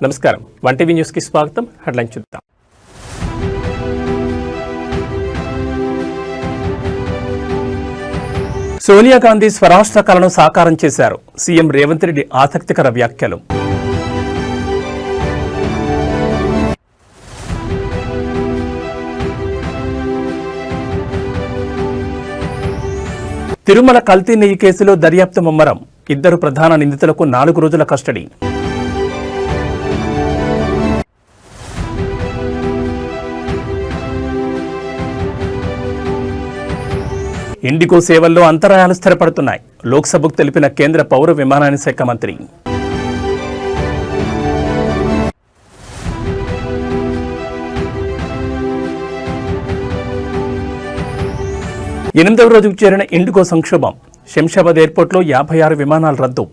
నమస్కారం, one TV news కి స్వాగతం. హెడ్లైన్ చూద్దాం. సోనియా గాంధీ స్వరాష్ట్ర కలను సాకారం చేశారు. సీఎం రేవంత్ రెడ్డి ఆసక్తికర వ్యాఖ్యలు. తిరుమల కల్తీ నెయ్యి కేసులో దర్యాప్తు ముమ్మరం. 2 ప్రధాన నిందితులకు 4 రోజుల కస్టడీ. ఇండిగో సేవల్లో అంతరాయాలు స్థిరపడుతున్నాయి. లోక్సభకు తెలిపిన కేంద్ర పౌర విమానయాన శాఖ మంత్రి. ఎనిమిదవ రోజుకు చేరిన ఇండిగో సంక్షోభం. శంషాబాద్ ఎయిర్పోర్ట్లో 56 విమానాలు రద్దు.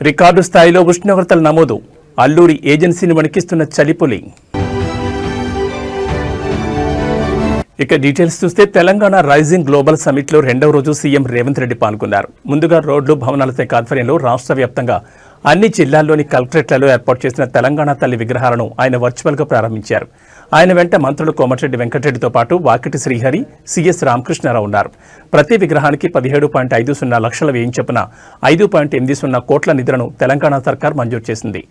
రికార్డు స్థాయిలో ఉష్ణోగ్రతల నమోదు. అల్లూరి ఏజెన్సీని వణికిస్తున్న చలిపులి. ఇక డీటెయిల్స్ చూస్తే తెలంగాణ రైజింగ్ గ్లోబల్ సమిట్లో 2వ రోజు సీఎం రేవంత్ రెడ్డి పాల్గొన్నారు. ముందుగా రోడ్లు భవనాల శాఖ ఆధ్వర్యంలో రాష్ట్ర వ్యాప్తంగా అన్ని జిల్లాల్లోని కలెక్టరేట్లలో ఏర్పాటు చేసిన తెలంగాణ తల్లి విగ్రహాలను ఆయన వర్చువల్గా ప్రారంభించారు. ఆయన వెంట మంత్రులు కోమటిరెడ్డి వెంకటరెడ్డితో పాటు వాకిటి శ్రీహరి, సిఎస్ రామకృష్ణారావు ఉన్నారు. ప్రతి విగ్రహానికి 17.50 లక్షల వ్యయం చొప్పున 5.80 కోట్ల నిధులను తెలంగాణ సర్కార్ మంజూరు చేసింది.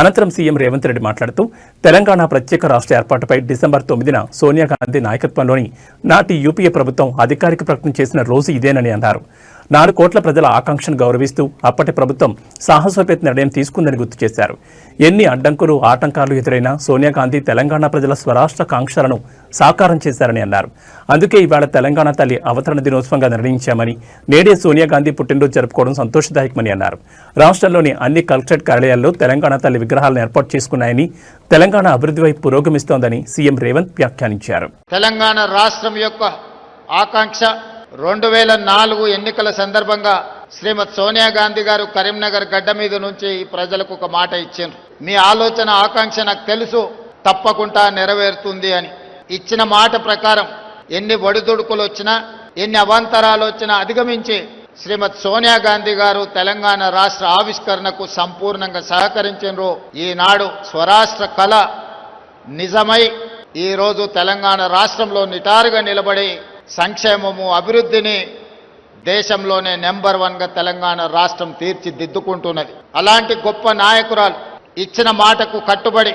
అనంతరం సీఎం రేవంత్ రెడ్డి మాట్లాడుతూ తెలంగాణ ప్రత్యేక రాష్ట్ర ఏర్పాటుపై డిసెంబర్ 9న సోనియా గాంధీ నాయకత్వంలోని నాటి యూపీఏ ప్రభుత్వం అధికారిక ప్రకటన చేసిన రోజు ఇదేనని అన్నారు. 4 కోట్ల ప్రజల ఆకాంక్షను గౌరవిస్తూ అప్పటి ప్రభుత్వం సాహసోపేత నిర్ణయం తీసుకుందని గుర్తు చేశారు. ఎన్ని అడ్డంకులు, ఆటంకాలు ఎదురైనా సోనియా గాంధీ తెలంగాణ ప్రజల స్వరాష్ట్ర కాంక్షలను సాకారం చేశారని అన్నారు. అందుకే ఇవాళ తెలంగాణ తల్లి అవతరణ దినోత్సవంగా నిర్ణయించామని, నేడే సోనియా గాంధీ పుట్టినరోజు జరుపుకోవడం సంతోషదాయకమని అన్నారు. రాష్ట్రంలోని అన్ని కలెక్టరేట్ కార్యాలయాల్లో తెలంగాణ తల్లి విగ్రహాలను ఏర్పాటు చేసుకున్నాయని, తెలంగాణ అభివృద్ధి వైపు పురోగమిస్తోందని సీఎం రేవంత్ వ్యాఖ్యానించారు. తెలంగాణ రాష్ట్రం యొక్క ఆకాంక్ష 2004 ఎన్నికల సందర్భంగా శ్రీమతి సోనియా గాంధీ గారు కరీంనగర్ గడ్డ మీద నుంచి ఈ ప్రజలకు ఒక మాట ఇచ్చారు. మీ ఆలోచన, ఆకాంక్ష నాకు తెలుసు, తప్పకుండా నెరవేరుతుంది అని. ఇచ్చిన మాట ప్రకారం ఎన్ని ఒడిదుడుకులు వచ్చినా, ఎన్ని అవాంతరాలు వచ్చినా అధిగమించి శ్రీమతి సోనియా గాంధీ గారు తెలంగాణ రాష్ట్ర ఆవిష్కరణకు సంపూర్ణంగా సహకరించారు. ఈనాడు స్వరాష్ట్ర కళ నిజమై ఈరోజు తెలంగాణ రాష్ట్రంలో నిటారుగా నిలబడి సంక్షేమము, అభివృద్ధిని దేశంలోనే నెంబర్ 1గా తెలంగాణ రాష్ట్రం తీర్చిదిద్దుకుంటున్నది. అలాంటి గొప్ప నాయకురాలు, ఇచ్చిన మాటకు కట్టుబడి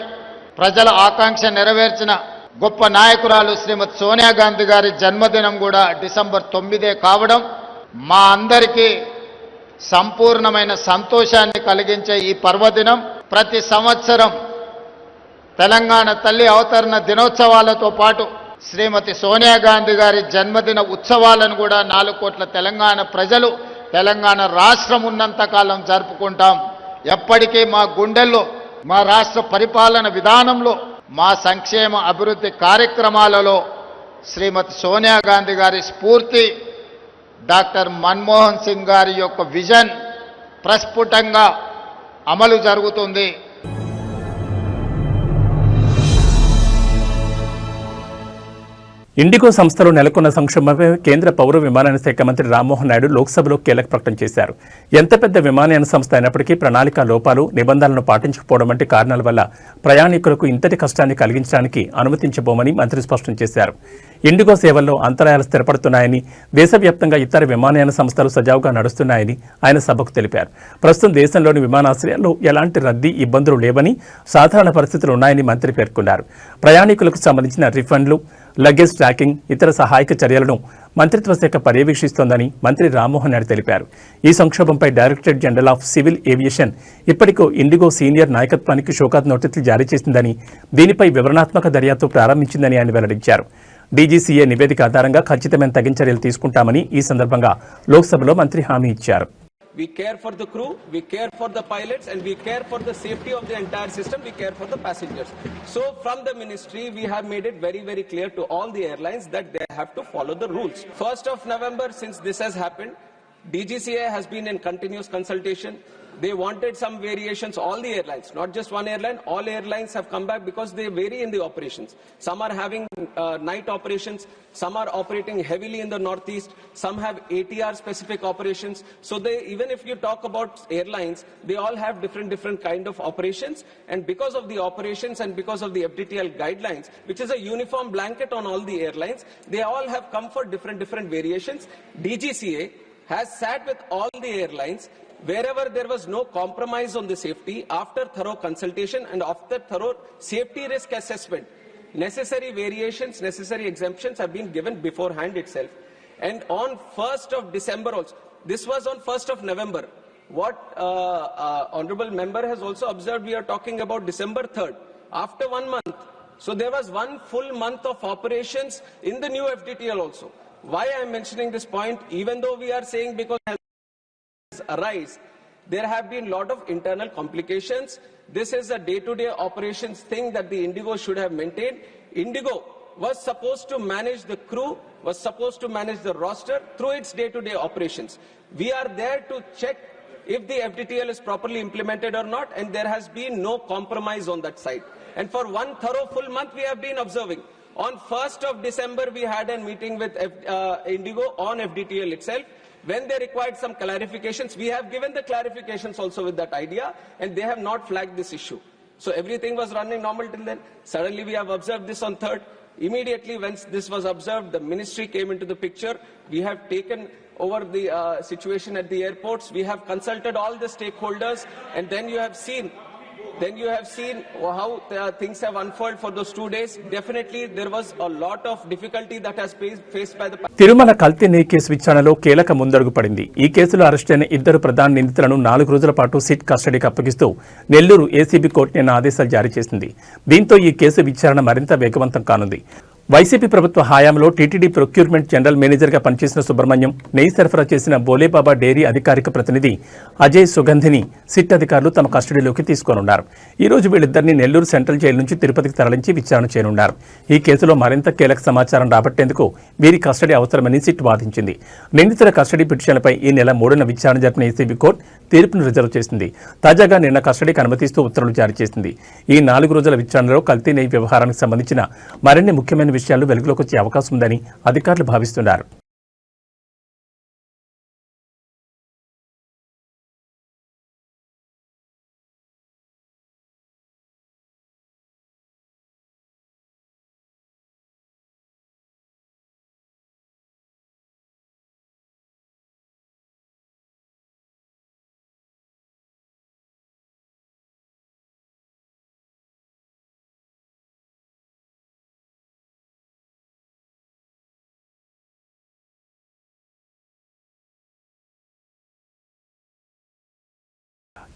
ప్రజల ఆకాంక్ష నెరవేర్చిన గొప్ప నాయకురాలు శ్రీమతి సోనియా గాంధీ గారి జన్మదినం కూడా డిసెంబర్ 9 కావడం మా అందరికీ సంపూర్ణమైన సంతోషాన్ని కలిగించే ఈ పర్వదినం. ప్రతి సంవత్సరం తెలంగాణ తల్లి అవతరణ దినోత్సవాలతో పాటు శ్రీమతి సోనియా గాంధీ గారి జన్మదిన ఉత్సవాలను కూడా 4 కోట్ల తెలంగాణ ప్రజలు, తెలంగాణ రాష్ట్రం ఉన్నంతకాలం జరుపుకుంటాం. ఎప్పటికీ మా గుండెల్లో, మా రాష్ట్ర పరిపాలన విధానంలో, మా సంక్షేమ అభివృద్ధి కార్యక్రమాలలో శ్రీమతి సోనియా గాంధీ గారి స్ఫూర్తి, డాక్టర్ మన్మోహన్ సింగ్ గారి యొక్క విజన్ ప్రస్ఫుటంగా అమలు జరుగుతుంది. ఇండిగో సంస్థలో నెలకొన్న సంక్షోభంపై కేంద్ర పౌర విమానయాన శాఖ మంత్రి రామ్మోహన్ నాయుడు లోక్సభలో కీలక ప్రకటన చేశారు. ఎంత పెద్ద విమానయాన సంస్థ అయినప్పటికీ ప్రణాళిక లోపాలు, నిబంధనలను పాటించకపోవడం వంటి కారణాల వల్ల ప్రయాణికులకు ఇంతటి కష్టాన్ని కలిగించడానికి అనుమతించబోమని మంత్రి స్పష్టం చేశారు. ఇండిగో సేవల్లో అంతరాయాలు స్థిరపడుతున్నాయని, దేశవ్యాప్తంగా ఇతర విమానయాన సంస్థలు సజావుగా నడుస్తున్నాయని ఆయన సభకు తెలిపారు. ప్రస్తుతం దేశంలోని విమానాశ్రయాల్లో ఎలాంటి రద్దీ, ఇబ్బందులు లేవని, సాధారణ పరిస్థితులు ఉన్నాయని మంత్రి పేర్కొన్నారు. ప్రయాణికులకు సంబంధించిన రిఫండ్లు, లగేజ్ ట్రాకింగ్, ఇతర సహాయక చర్యలను మంత్రిత్వ శాఖ పర్యవేక్షిస్తోందని మంత్రి రామ్మోహన్ నాయుడు తెలిపారు. ఈ సంక్షోభంపై directorate general of civil aviation ఇప్పటికో ఇండిగో సీనియర్ నాయకత్వానికి షోకాజ్ నోటీసులు జారీ చేసిందని, దీనిపై వివరణాత్మక దర్యాప్తు ప్రారంభించిందని ఆయన వెల్లడించారు. డీజీసీఏ నివేదిక ఆధారంగా ఖచ్చితమైన తగిన చర్యలు తీసుకుంటామని ఈ సందర్భంగా లోక్సభలో మంత్రి హామీ ఇచ్చారు. We care for the crew, we care for the pilots, and we care for the safety of the entire system, we care for the passengers. So from the ministry, we have made it very, very clear to all the airlines that they have to follow the rules. 1st of November, since this has happened, DGCA has been in continuous consultation. they wanted some variations. All the airlines, not just one airline, all airlines have come back because they vary in the operations. Some are having night operations, some are operating heavily in the northeast, some have ATR specific operations. So they, even if you talk about airlines, they all have different kind of operations, and because of the operations and because of the FDTL guidelines, which is a uniform blanket on all the airlines, they all have come for different variations. DGCA has sat with all the airlines wherever there was no compromise on the safety, after thorough consultation and after thorough safety risk assessment. Necessary variations, necessary exemptions have been given beforehand itself. And on 1st of December also, this was on 1st of November. What honorable member has also observed, we are talking about December 3rd, after 1 month. So there was 1 full month of operations in the new FDTL also. Why I am mentioning this point, even though we are saying because arise, there have been a lot of internal complications. This is a day-to-day operations thing that the Indigo should have maintained. Indigo was supposed to manage the crew, was supposed to manage the roster through its day-to-day operations. We are there to check if the FDTL is properly implemented or not, and there has been no compromise on that side. And for 1 thorough full month we have been observing. On 1st of December we had a meeting with Indigo on FDTL itself. When they required some clarifications, we have given the clarifications also with that idea, and they have not flagged this issue. So everything was running normal till then. Suddenly we have observed this on 3rd. Immediately once this was observed, the ministry came into the picture. We have taken over the situation at the airports. We have consulted all the stakeholders, and then you have seen how things have unfolded for those 2 days. Definitely there was a lot of difficulty that has faced by the Tirumala కల్తీ నెయ్యి case విచారణలో కీలక ముందడుగు పడింది. ఈ కేసులో అరెస్టైన 2 ప్రధాన నిందితులను 4 రోజుల పాటు సిట్ కస్టడీకి అప్పగిస్తూ నెల్లూరు ఏసీబీ కోర్టు నిన్న ఆదేశాలు జారీ చేసింది. దీంతో ఈ కేసు విచారణ మరింత వేగవంతం కానుంది. వైసీపీ ప్రభుత్వ హయాంలో టీటీడీ ప్రొక్యూర్మెంట్ జనరల్ మేనేజర్గా పనిచేసిన సుబ్రహ్మణ్యం, నెయ్యి సరఫరా చేసిన బోలేబాబా డైరీ అధికారిక ప్రతినిధి అజయ్ సుగంధిని సిట్ అధికారులు తమ కస్టడీలోకి తీసుకోనున్నారు. ఈ రోజు వీళ్ళిద్దరిని నెల్లూరు సెంట్రల్ జైలు నుంచి తిరుపతికి తరలించి విచారణ చేయనున్నారు. ఈ కేసులో మరింత కీలక సమాచారం రాబట్టేందుకు వీరి కస్టడీ అవసరమని సిట్ వాదించింది. నిందితుల కస్టడీ పిటిషన్లపై ఈ నెల 3న విచారణ జరిపిన ఏసీబీ కోర్టు తీర్పును రిజర్వ్ చేసింది. తాజాగా నిన్న కస్టడీకి అనుమతిస్తూ ఉత్తర్వులు జారీ చేసింది. ఈ 4 రోజుల విచారణలో కల్తీ నెయ్యి వ్యవహారానికి సంబంధించిన మరిన్ని ముఖ్యమైన విషయాలు వెలుగులోకి వచ్చే అవకాశం ఉందని అధికారులు భావిస్తున్నారు.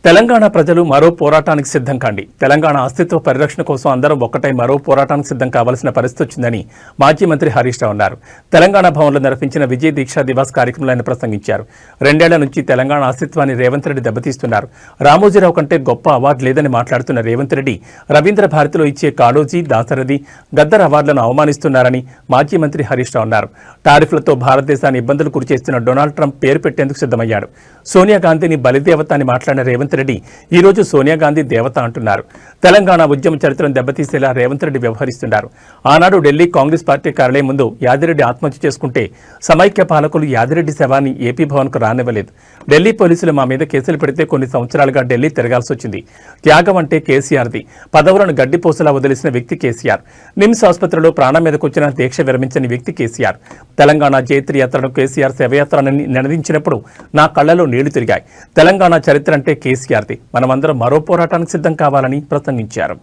తెలంగాణ ప్రజలు మరో పోరాటానికి సిద్ధం కాండి. తెలంగాణ అస్తిత్వ పరిరక్షణ కోసం అందరం ఒక్కటై మరో పోరాటానికి సిద్ధం కావాల్సిన పరిస్థితి వచ్చిందని మాజీ మంత్రి హరీష్ రావు అన్నారు. తెలంగాణ భవన్లో నిర్వహించిన విజయ్ దీక్షా దివాస్ కార్యక్రమంలో ఆయన ప్రసంగించారు. 2 ఏళ్ల నుంచి తెలంగాణ అస్తిత్వాన్ని రేవంత్ రెడ్డి దెబ్బతీస్తున్నారు. రామోజీరావు కంటే గొప్ప అవార్డు లేదని మాట్లాడుతున్న రేవంత్ రెడ్డి రవీంద్ర భారతిలో ఇచ్చే కాళోజీ, దాసరథి, గద్దర్ అవార్డులను అవమానిస్తున్నారని మాజీ మంత్రి హరీష్ రావు అన్నారు. టారిఫ్లతో భారతదేశాన్ని ఇబ్బందులు గురిచేస్తున్న డొనాల్డ్ ట్రంప్ పేరు పెట్టేందుకు సిద్ధమయ్యాడు. సోనియా గాంధీని బలిదేవత అని మాట్లాడిన రేవంత్ రెడ్డి ఈ రోజు సోనియా గాంధీ దేవత అంటున్నారు. తెలంగాణ ఉద్యమ చరిత్రను దెబ్బతీసేలా రేవంత్ రెడ్డి వ్యవహరిస్తున్నారు. ఆనాడు ఢిల్లీ కాంగ్రెస్ పార్టీ కార్యాలయం ముందు యాదిరెడ్డి ఆత్మహత్య చేసుకుంటే సమైక్య పాలకులు యాదిరెడ్డి శవాన్ని ఏపీ భవన్కు రానివ్వలేదు. ఢిల్లీ పోలీసులు మా మీద కేసులు పెడితే కొన్ని సంవత్సరాలుగా ఢిల్లీ తిరగాల్సి వచ్చింది. త్యాగం అంటే కేసీఆర్ది. పదవులను గడ్డిపోసలా వదిలేసిన వ్యక్తి కేసీఆర్. నిమ్స్ ఆసుపత్రిలో ప్రాణం మీదకొచ్చిన దీక్ష విరమించని వ్యక్తి కేసీఆర్. తెలంగాణ జైత్రి యాత్రను కేసీఆర్ శవయాత్రని నినదించినప్పుడు నా కళ్లలో నీళ్లు తిరిగాయి. తెలంగాణ చరిత్ర అంటే కేసీఆర్ది. మనమందరం మరో పోరాటానికి సిద్ధం కావాలని ప్రసంగించారు.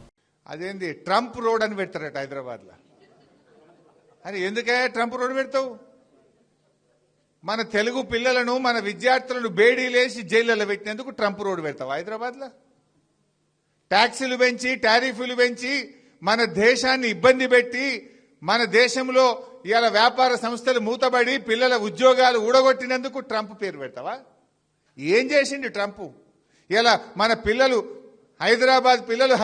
అదేంది ట్రంప్ రోడ్ అని పెడతారట హైదరాబాద్లో. అని ఎందుకే ట్రంప్ రోడ్ పెడతావు? మన తెలుగు పిల్లలను, మన విద్యార్థులను బేడీలేసి జైళ్ళలో పెట్టినందుకు ట్రంప్ రోడ్ పెడతావు హైదరాబాద్లో? ట్యాక్సీలు పెంచి, టారిఫ్లు పెంచి మన దేశాన్ని ఇబ్బంది పెట్టి, మన దేశంలో ఇవాళ వ్యాపార సంస్థలు మూతబడి పిల్లల ఉద్యోగాలు ఊడగొట్టినందుకు ట్రంప్ పేరు పెడతావా? ఏం చేసిండు ట్రంప్? ఇలా మన పిల్లలు హైదరాబాద్ పిల్లలు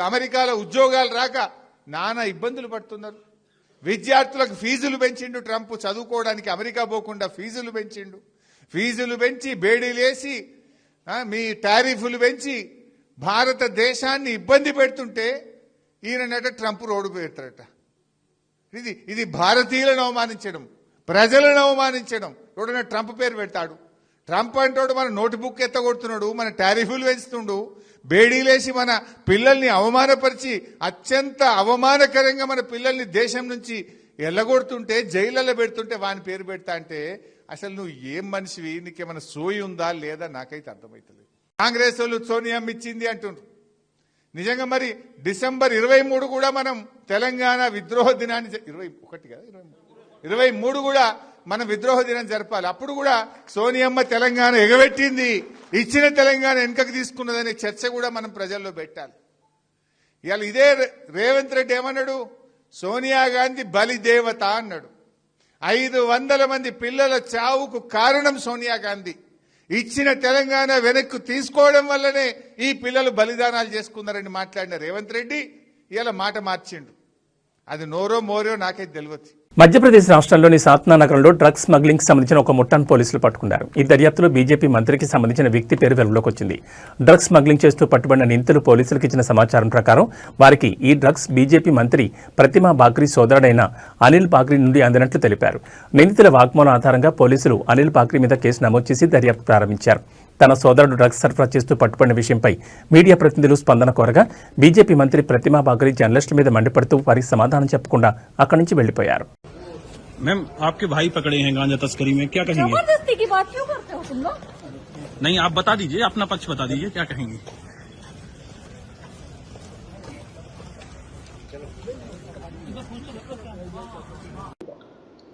అమెరికాలో ఉద్యోగాలు రాక నానా ఇబ్బందులు పడుతున్నారు. విద్యార్థులకు ఫీజులు పెంచిండు ట్రంప్. చదువుకోవడానికి అమెరికా పోకుండా ఫీజులు పెంచిండు. ఫీజులు పెంచి బేడీలేసి మీ టారిఫ్లు పెంచి భారతదేశాన్ని ఇబ్బంది పెడుతుంటే ఈయనట ట్రంప్ రోడ్డు పెడతారట. ఇది భారతీయులను అవమానించడం, ప్రజలను అవమానించడం. ఎవడన్నా ట్రంప్ పేరు పెడతాడు? ట్రంప్ అంటాడు మన నోట్బుక్ ఎత్తగొడుతున్నాడు, మన టారిఫ్లు పెంచుతుండు, బేడీలేసి మన పిల్లల్ని అవమానపరిచి అత్యంత అవమానకరంగా మన పిల్లల్ని దేశం నుంచి ఎల్లగొడుతుంటే జైళ్ళలో పెడుతుంటే వాని పేరు పెడతా అంటే అసలు నువ్వు ఏం మనిషివి? నీకేమైనా సోయి ఉందా లేదా నాకైతే అర్థమవుతుంది. కాంగ్రెస్ వాళ్ళు సోనియా ఇచ్చింది అంటుండ్రు. నిజంగా మరి డిసెంబర్ 23 కూడా మనం తెలంగాణ విద్రోహ దినాన్ని 21 కదా 23 కూడా మనం విద్రోహ దినం జరపాలి. అప్పుడు కూడా సోనియమ్మ తెలంగాణ ఎగబెట్టింది, ఇచ్చిన తెలంగాణ వెనుకకు తీసుకున్నదనే చర్చ కూడా మనం ప్రజల్లో పెట్టాలి. ఇవాళ ఇదే రేవంత్ రెడ్డి ఏమన్నాడు? సోనియా గాంధీ బలిదేవత అన్నాడు. 500 మంది పిల్లల చావుకు కారణం సోనియా గాంధీ. ఇచ్చిన తెలంగాణ వెనక్కు తీసుకోవడం వల్లనే ఈ పిల్లలు బలిదానాలు చేసుకున్నారని మాట్లాడిన రేవంత్ రెడ్డి ఇలా మాట మార్చిండు. అది నోరో మోరో నాకైతే తెలియదు. మధ్యప్రదేశ్ రాష్ట్రంలోని సాత్నా నగరంలో డ్రగ్స్ స్మగ్లింగ్ సంబంధించిన ఒక ముఠాను పోలీసులు పట్టుకున్నారు. ఈ దర్యాప్తులో బీజేపీ మంత్రికి సంబంధించిన వ్యక్తి పేరు వెలుగులోకి వచ్చింది. డ్రగ్స్ స్మగ్లింగ్ చేస్తూ పట్టుబడిన నిందితులు పోలీసులకు ఇచ్చిన సమాచారం ప్రకారం వారికి ఈ డ్రగ్స్ బీజేపీ మంత్రి ప్రతిమా బాగ్రీ సోదరుడైన అనిల్ బాగ్రీ నుండి అందినట్లు తెలిపారు. నిందితుల వాగ్మూలం ఆధారంగా పోలీసులు అనిల్ బాగ్రీ మీద కేసు నమోదు చేసి దర్యాప్తు ప్రారంభించారు. తన సోదరుడు డ్రగ్స్ సరఫరా చేస్తూ పట్టుబడిన విషయంపై మీడియా ప్రతినిధులు స్పందన కోరగా బీజేపీ మంత్రి ప్రతిమా బాగ్రీ జర్నలిస్టుల మీద మండిపడుతూ వారికి సమాధానం చెప్పకుండా అక్కడి నుంచి వెళ్లిపోయారు. मैम आपके भाई पकड़े हैं गांजा तस्करी में, क्या कहेंगे? जबरदस्ती की बात क्यों करते हो तुम लोग? नहीं आप बता दीजिए, अपना पक्ष बता दीजिए, क्या कहेंगे?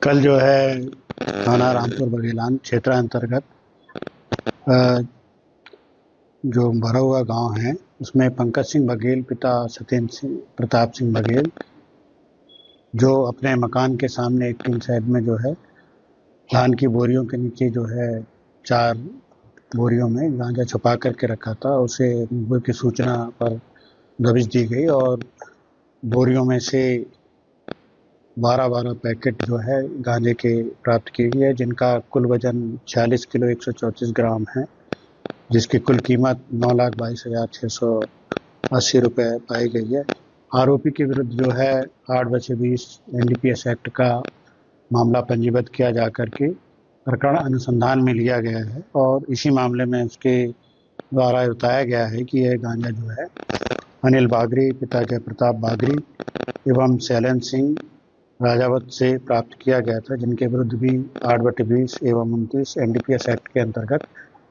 कल जो है थाना रामपुर बघेलान क्षेत्र अंतर्गत जो भरौआ गांव है उसमें पंकज सिंह बघेल पिता सत्येंद्र सिंह प्रताप सिंह बघेल जो अपने मकान के सामने एक टीन शेड में जो है धान की बोरियों के नीचे जो है 4 बोरियों में गांजा छुपा करके रखा था। उसे मुखबिर की सूचना पर दबिश दी गई और बोरियों में से 12 पैकेट जो है गांजे के प्राप्त किए गए, जिनका कुल वजन 46 किलो 134 ग्राम है, जिसकी कुल कीमत 9,22,680 रुपये पाई गई है। आरोपी के विरुद्ध जो है 8/20 NDPS एक्ट का मामला पंजीबद्ध किया जाकर के प्रकरण अनुसंधान में लिया गया है और इसी मामले में उसके द्वारा बताया गया है कि यह गांजा जो है अनिल बागरी पिता जय प्रताप बागरी एवं शैलेंद्र सिंह राजावत से प्राप्त किया गया था, जिनके विरुद्ध भी 8/20 एवं 29 NDPS एक्ट के अंतर्गत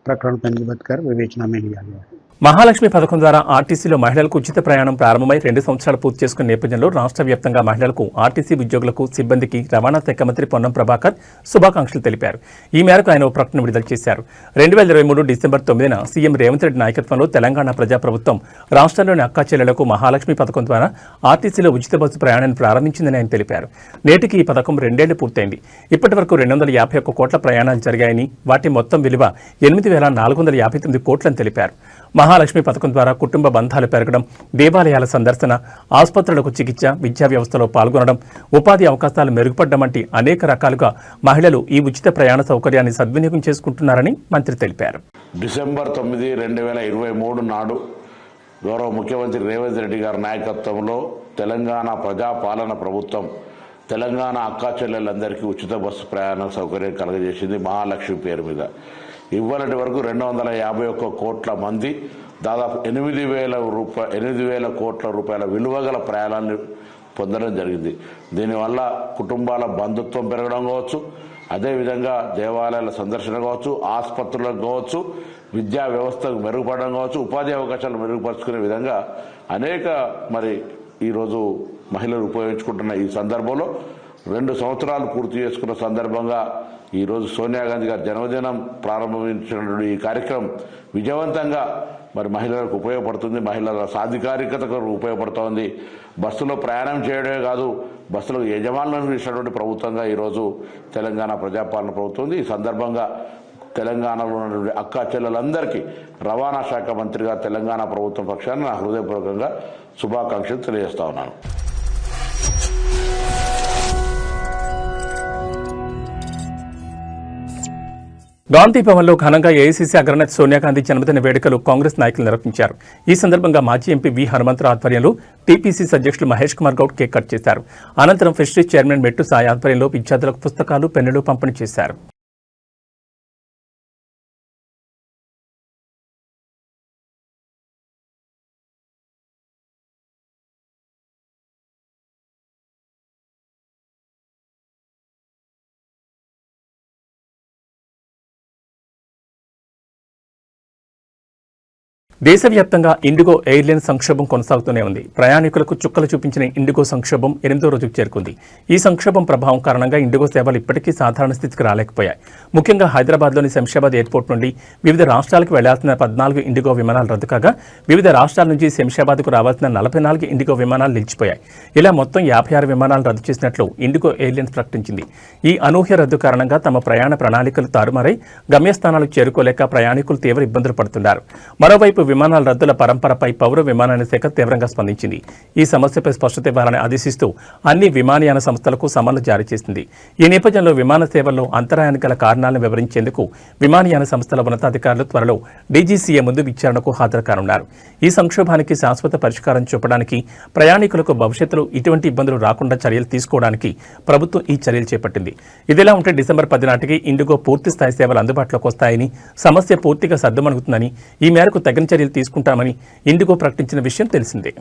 प्रकरण पंजीबद्ध कर विवेचना में लिया गया है। మహాలక్ష్మి పథకం ద్వారా ఆర్టీసీలో మహిళలకు ఉచిత ప్రయాణం ప్రారంభమై 2 సంవత్సరాలు పూర్తి చేసుకున్న నేపథ్యంలో రాష్ట్ర వ్యాప్తంగా మహిళలకు ఆర్టీసీ ఉద్యోగులకు సిబ్బందికి రవాణా శాఖ మంత్రి పొన్నం ప్రభాకర్ శుభాకాంక్షలు తెలిపారు. ఈ మేరకు ఆయన ఓ ప్రకటన విడుదల చేశారు. 2023 డిసెంబర్ 9న సీఎం రేవంత్ రెడ్డి నాయకత్వంలో తెలంగాణ ప్రజాప్రభుత్వం రాష్ట్రంలోని అక్కా చెల్లెలకు మహాలక్ష్మి పథకం ద్వారా ఆర్టీసీలో ఉచిత బస్సు ప్రయాణాన్ని ప్రారంభించిందని ఆయన తెలిపారు. నేటికి ఈ పథకం 2 ఏళ్లు పూర్తయింది. ఇప్పటి వరకు 251 కోట్ల ప్రయాణాలు జరిగాయని, వాటి మొత్తం విలువ 8,459 కోట్లని తెలిపారు. మహాలక్ష్మి పథకం ద్వారా కుటుంబ బంధాలు పెరగడం, దేవాలయాల సందర్శన, ఆసుపత్రులకు చికిత్స, విద్యా వ్యవస్థలో పాల్గొనడం, ఉపాధి అవకాశాలు మెరుగుపడడం వంటి అనేక రకాలుగా మహిళలు ఈ ఉచిత ప్రయాణ సౌకర్యాన్ని సద్వినియోగం చేసుకుంటున్నారని మంత్రి తెలిపారు. డిసెంబర్ 9, 2023 నాడు గౌరవ ముఖ్యమంత్రి రేవంత్ రెడ్డి గారి నాయకత్వంలో తెలంగాణ ప్రజాపాలన ప్రభుత్వం తెలంగాణ అక్కా చెల్లెలందరికీ ఉచిత బస్సు ప్రయాణ సౌకర్యం కలగజేసింది మహాలక్ష్మి పేరు మీద. ఇవాళటి వరకు 251 కోట్ల మంది దాదాపు 8,000 కోట్ల రూపాయల విలువ గల ప్రయాణాన్ని పొందడం జరిగింది. దీనివల్ల కుటుంబాల బంధుత్వం పెరగడం కావచ్చు, అదేవిధంగా దేవాలయాల సందర్శన కావచ్చు, ఆసుపత్రులకు కావచ్చు, విద్యా వ్యవస్థకు మెరుగుపడడం కావచ్చు, ఉపాధి అవకాశాలు మెరుగుపరుచుకునే విధంగా అనేక ఈరోజు మహిళలు ఉపయోగించుకుంటున్న ఈ సందర్భంలో 2 సంవత్సరాలు పూర్తి చేసుకున్న సందర్భంగా ఈరోజు సోనియా గాంధీ గారి జన్మదినం ప్రారంభించినటువంటి ఈ కార్యక్రమం విజయవంతంగా మహిళలకు ఉపయోగపడుతుంది, మహిళల సాధికారికతకు ఉపయోగపడుతోంది. బస్సులో ప్రయాణం చేయడమే కాదు, బస్సులకు యజమానులను ఇచ్చినటువంటి ప్రభుత్వంగా ఈరోజు తెలంగాణ ప్రజాపాలన ప్రభుత్వం. ఈ సందర్భంగా తెలంగాణలో ఉన్నటువంటి అక్కా చెల్లెలందరికీ రవాణా శాఖ మంత్రిగా తెలంగాణ ప్రభుత్వం పక్షాన నా హృదయపూర్వకంగా శుభాకాంక్షలు తెలియజేస్తా ఉన్నాను. గాంధీ భవన్లో ఘనంగా ఏఐసీసీ అగ్రనేత సోనియా గాంధీ జన్మదిన వేడుకలు కాంగ్రెస్ నాయకులు నిర్వహించారు. ఈ సందర్భంగా మాజీ ఎంపీ వి హనుమంతరావు ఆధ్వర్యంలో టీపీసీసీ అధ్యక్షులు మహేష్ కుమార్ గౌడ్ కేక్ కట్ చేశారు. అనంతరం ఫెస్టివ్ చైర్మన్ మెట్టు సాయి ఆధ్వర్యంలో విద్యార్థులకు పుస్తకాలు, పెన్నులు పంపిణీ చేశారు. దేశవ్యాప్తంగా ఇండిగో ఎయిర్లైన్ సంక్షోభం కొనసాగుతూనే ఉంది. ప్రయాణికులకు చుక్కలు చూపించిన ఇండిగో సంక్షోభం 8వ రోజుకు చేరుకుంది. ఈ సంక్షోభం ప్రభావం కారణంగా ఇండిగో సేవలు ఇప్పటికీ సాధారణ స్థితికి రాలేకపోయాయి. ముఖ్యంగా హైదరాబాద్లోని శంషాబాద్ ఎయిర్పోర్ట్ నుండి వివిధ రాష్ట్రాలకు వెళ్లాల్సిన 14 ఇండిగో విమానాలు రద్దు కాగా, వివిధ రాష్ట్రాల నుంచి శంషాబాద్కు రావాల్సిన 44 ఇండిగో విమానాలు నిలిచిపోయాయి. ఇలా మొత్తం 56 విమానాలు రద్దు చేసినట్లు ఇండిగో ఎయిర్లైన్స్ ప్రకటించింది. ఈ అనూహ్య రద్దు కారణంగా తమ ప్రయాణ ప్రణాళికలు తారుమారై గమ్యస్థానాలకు చేరుకోలేక ప్రయాణికులు తీవ్ర ఇబ్బందులు పడుతున్నారు. మరోవైపు విమానాల రద్దుల పరంపరపై పౌర విమానయాన శాఖ తీవ్రంగా స్పందించింది. ఈ సమస్యపై స్పష్టత ఇవ్వాలని ఆదేశిస్తూ అన్ని విమానయాన సంస్థలకు సమన్లు జారీ చేసింది. ఈ నేపథ్యంలో విమాన సేవల్లో అంతరాయానికి గల కారణాలను వివరించేందుకు విమానయాన సంస్థల ఉన్నతాధికారులు త్వరలో డీజీసీఏ ముందు విచారణకు హాజరు కానున్నారు. ఈ సంక్షోభానికి శాశ్వత పరిష్కారం చూపడానికి, ప్రయాణికులకు భవిష్యత్తులో ఇటువంటి ఇబ్బందులు రాకుండా చర్యలు తీసుకోవడానికి ప్రభుత్వం ఈ చర్యలు చేపట్టింది. ఇదిలా ఉంటే డిసెంబర్ 10 నాటికి ఇండిగో పూర్తి స్థాయి సేవలు అందుబాటులోకి వస్తాయని, సమస్య పూర్తిగా సద్దుమణుగుతుందని, ఈ మేరకు తగిన చర్యలు తీసుకుంటామని ఇండిగో ప్రకటించిన విషయం తెలిసిందే.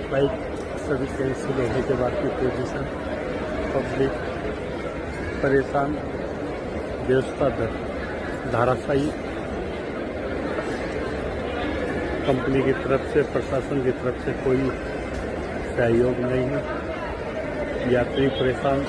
फ्लाइट सर्विस कैंसिल होने के बाद की पोजीशन, पब्लिक परेशान, व्यवस्था धाराशायी, कंपनी की तरफ से, प्रशासन की तरफ से कोई सहयोग नहीं है, यात्री परेशान।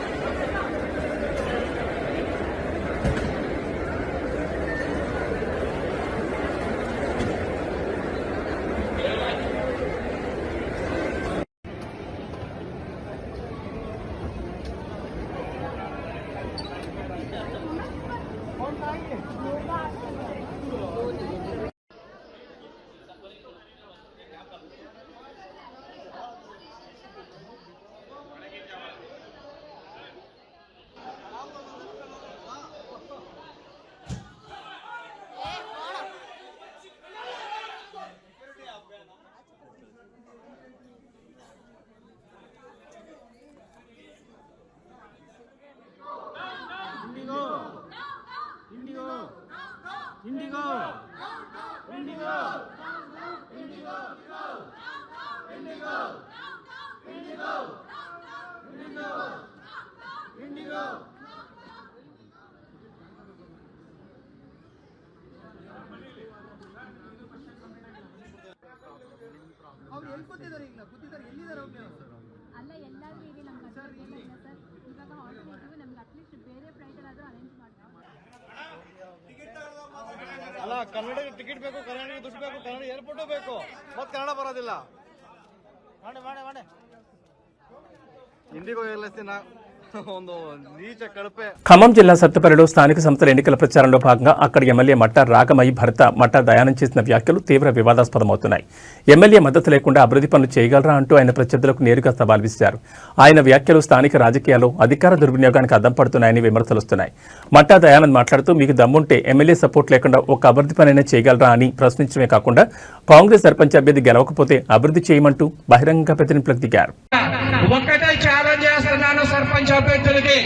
ಅಲ್ಲ ಎಲ್ಲರೂ ಈಗ ನಮ್ಗೆ ಸರ್ ಇವಾಗ ಆಲ್ಟರ್ನೇಟಿವ್ ನಮ್ಗೆ ಅಟ್ಲೀಸ್ಟ್ ಬೇರೆ ಫ್ಲೈಟ್ ಆದರೂ ಅರೇಂಜ್ ಮಾಡ್ತೀವಿ. ಅಲ್ಲ ಕನ್ನಡಕ್ಕೆ ಟಿಕೆಟ್ ಬೇಕು, ಕನ್ನಡಕ್ಕೆ ದುಡ್ಡು ಬೇಕು, ಕನ್ನಡ ಏರ್ಪೋರ್ಟು ಬೇಕು, ಮತ್ತೆ ಕನ್ನಡ ಬರೋದಿಲ್ಲ. ಮಾಡಿ ಮಾಡಿ ಮಾಡಿ ఇండిగో వెళ్ళేసిన ಒಂದು నీచ కడపే. ఖమ్మం జిల్లా సత్తుపల్లిలో స్థానిక సంస్థల ఎన్నికల ప్రచారంలో భాగంగా అక్కడి ఎమ్మెల్యే మట్టా రాగమయ్య భర్త మట్టా దయానంద్ చేసిన వ్యాఖ్యలు తీవ్ర వివాదాస్పదమవుతున్నాయి. ఎమ్మెల్యే మద్దతు లేకుండా అభివృద్ధి పనులు చేయగలరా అంటూ ఆయన ప్రత్యర్థులకు నేరుగా సవాల్ విసిరారు. ఆయన వ్యాఖ్యలు స్థానిక రాజకీయాల్లో అధికార దుర్వినియోగానికి అద్దం పడుతున్నాయని విమర్శలు వస్తున్నాయి. మట్టా దయానంద్ మాట్లాడుతూ, మీకు దమ్ముంటే ఎమ్మెల్యే సపోర్ట్ లేకుండా ఒక అభివృద్ధి పనైనా చేయగలరా అని ప్రశ్నించడమే కాకుండా, కాంగ్రెస్ సర్పంచ్ అభ్యర్థి గెలవకపోతే అభివృద్ధి చేయమంటూ బహిరంగ ప్రతినిధులకు దిగారు. ఒక్కటే ఛాలెంజ్ చేస్తున్నాను సర్పంచ్ అభ్యర్థులకి,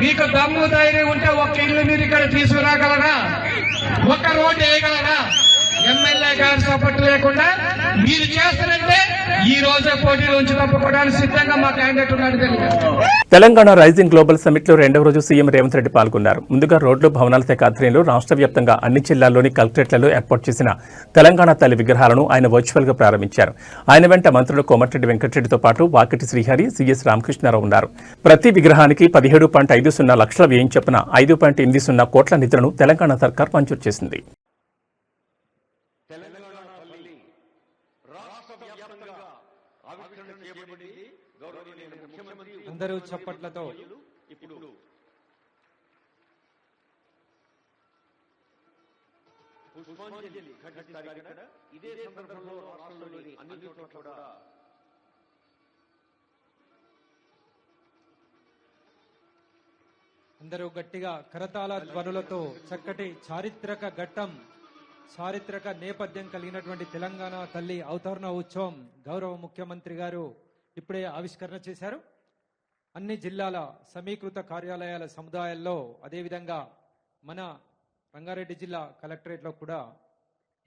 మీకు దమ్ము ధైర్యం ఉంటే ఒక్క ఇల్లు మీరు ఇక్కడ తీసుకురాగలరా, ఒక్క రోడ్డు వేయగలరా? ఎమ్మెల్యే గారి సపోర్ట్ లేకుండా మీరు చేస్తారంటే ఈ రోజే పోటీలో ఉంచి తప్పుకోవడానికి సిద్ధంగా మా క్యాండిడేట్ ఉన్నాడు తెలియదు. తెలంగాణ రైజింగ్ గ్లోబల్ సమిట్ లో రెండవ రోజు సీఎం రేవంత్ రెడ్డి పాల్గొన్నారు. ముందుగా రోడ్లు భవనాల శాఖ ఆధ్వర్యంలో రాష్ట్ర వ్యాప్తంగా అన్ని జిల్లాల్లోని కలెక్టరేట్లలో ఏర్పాటు చేసిన తెలంగాణ తల్లి విగ్రహాలను ఆయన వర్చువల్ గా ప్రారంభించారు. ఆయన వెంట మంత్రులు కోమటిరెడ్డి వెంకటరెడ్డితో పాటు వాకిటి శ్రీహరి, సిఎస్ రామకృష్ణారావు ఉన్నారు. ప్రతి విగ్రహానికి 17.50 లక్షల వ్యయం చొప్పున 5.80 కోట్ల నిధులను తెలంగాణ సర్కార్ మంజూరు చేసింది. అందరూ చప్పట్లతో అందరూ గట్టిగా కరతాళ ధ్వనులతో చక్కటి చారిత్రక ఘట్టం, చారిత్రక నేపథ్యం కలిగినటువంటి తెలంగాణ తల్లి అవతరణ ఉత్సవం గౌరవ ముఖ్యమంత్రి గారు ఇప్పుడే ఆవిష్కరణ చేశారు. అన్ని జిల్లాల సమీకృత కార్యాలయాల సముదాయాల్లో, అదేవిధంగా మన రంగారెడ్డి జిల్లా కలెక్టరేట్లో కూడా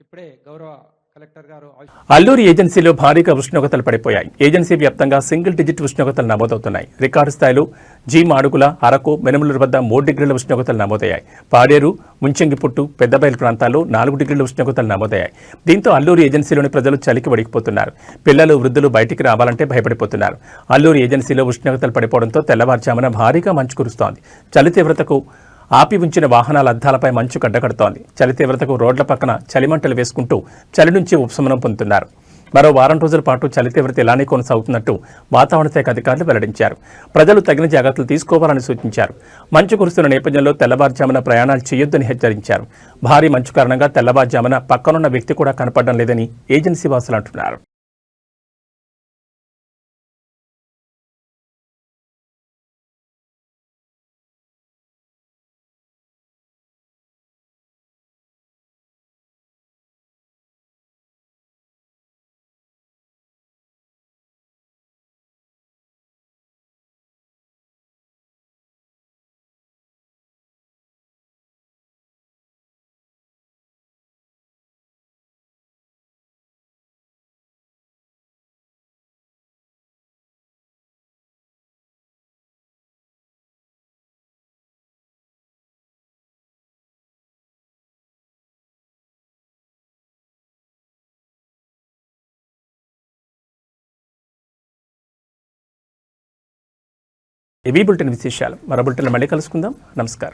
ఇప్పుడే గౌరవ కలెక్టర్ గారు అల్లూరి ఏజెన్సీలో భారీగా ఉష్ణోగ్రతలు పడిపోయాయి. ఏజెన్సీ వ్యాప్తంగా సింగిల్ డిజిట్ ఉష్ణోగ్రతలు నమోదవుతున్నాయి. రికార్డు స్థాయిలో మాడుగుల, అరకు, మెనమలూరు వద్ద 3 డిగ్రీల ఉష్ణోగ్రతలు నమోదయ్యాయి. పాడేరు, ముంచెంగిపుట్టు, పెద్దబయలు ప్రాంతాల్లో 4 డిగ్రీల ఉష్ణోగ్రతలు నమోదయ్యాయి. దీంతో అల్లూరి ఏజెన్సీలోని ప్రజలు చలికి వణికిపోతున్నారు. పిల్లలు, వృద్ధులు బయటికి రావాలంటే భయపడిపోతున్నారు. అల్లూరి ఏజెన్సీలో ఉష్ణోగ్రతలు పడిపోవడంతో తెల్లవారుజామున భారీగా మంచు కురుస్తోంది. చలి తీవ్రతకు ఆపి ఉంచిన వాహనాల అద్దాలపై మంచు గడ్డకడుతోంది. చలి తీవ్రతకు రోడ్ల పక్కన చలిమంటలు వేసుకుంటూ చలి నుంచి ఉపశమనం పొందుతున్నారు. మరో వారం రోజుల పాటు చలి తీవ్రత ఇలానే కొనసాగుతున్నట్టు వాతావరణ శాఖ అధికారులు వెల్లడించారు. ప్రజలు తగిన జాగ్రత్తలు తీసుకోవాలని సూచించారు. మంచు కురుస్తున్న నేపథ్యంలో తెల్లవారుజామున ప్రయాణాలు చేయొద్దని హెచ్చరించారు. భారీ మంచు కారణంగా తెల్లవారుజామున పక్కనున్న వ్యక్తి కూడా కనపడడం లేదని ఏజెన్సీ వాసులు అంటున్నారు. ఇవి బులెటిన్ విశేషాలు. మరో బులెటిన్లో మళ్ళీ కలుసుకుందాం. నమస్కారం.